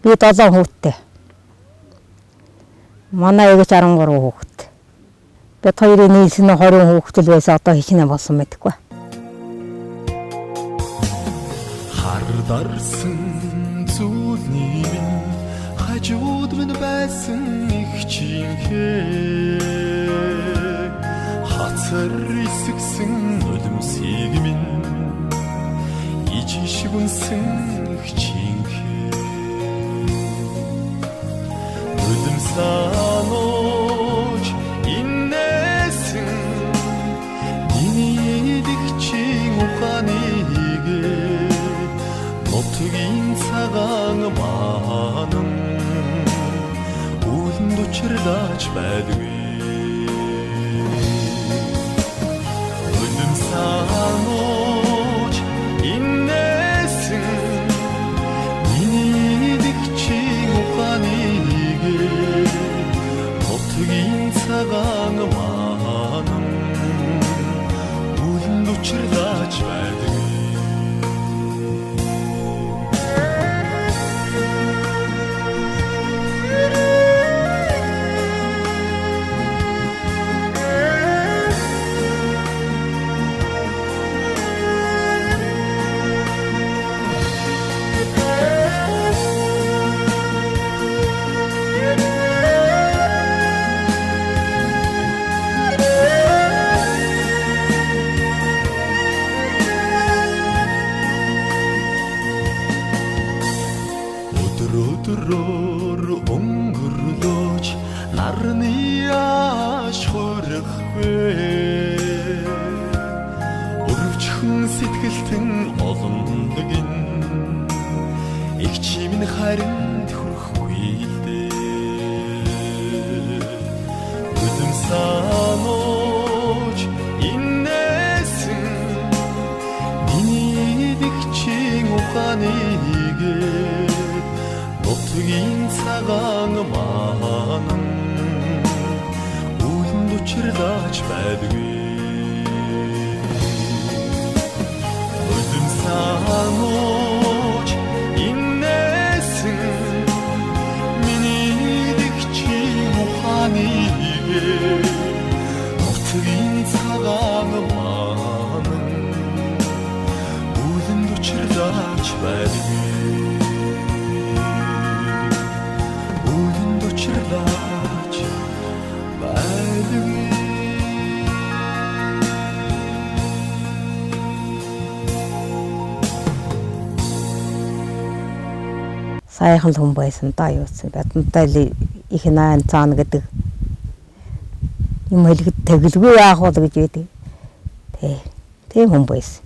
Би 7 хүүхэдтэй. Манай эгч 13 хүүхэд. Бид хоёрын нийлсэн 20 хүүхэдэл байсан одоо хичнээн болсон мэдгүй. Хардарсан зүйлний минь хажууд минь байсан их чимхээ. Хацар исгсэн нулимсыг минь ижиж гүнсэн их чимхээ. Нулимсанож иннэсэн миний дэгчийн ухааныг нутгийн цагаан маан үлэнд учирлаач байдгүй. Нулимсанож иннэсэн миний дэгчийн ухааныг нутгийн цагаан маан үлэнд учирлаач байдгүй. Өдрөөр өнгөрлөж нарны ааш хүрхгүй. Өрөвчхөн сэтгэлтэн олондогин их чимэн харинд хүрхгүй дээ. Нулимсанож иннэсэн миний дэгчийн ухааныг нутгийн цагаан маан үлэнд учирлаач байдгүй. Нулимсанож иннэсэн миний дэгчийн ухааныг нутгийн цагаан маан үлэнд учирлаач байдгүй. Сайхан л хүн байсан да юусэн. Бадамтай их наан цаана гэдэг юм хэлэхэд тэгэлгүй яах бол гэж байдаг. Тийм хүн байсан.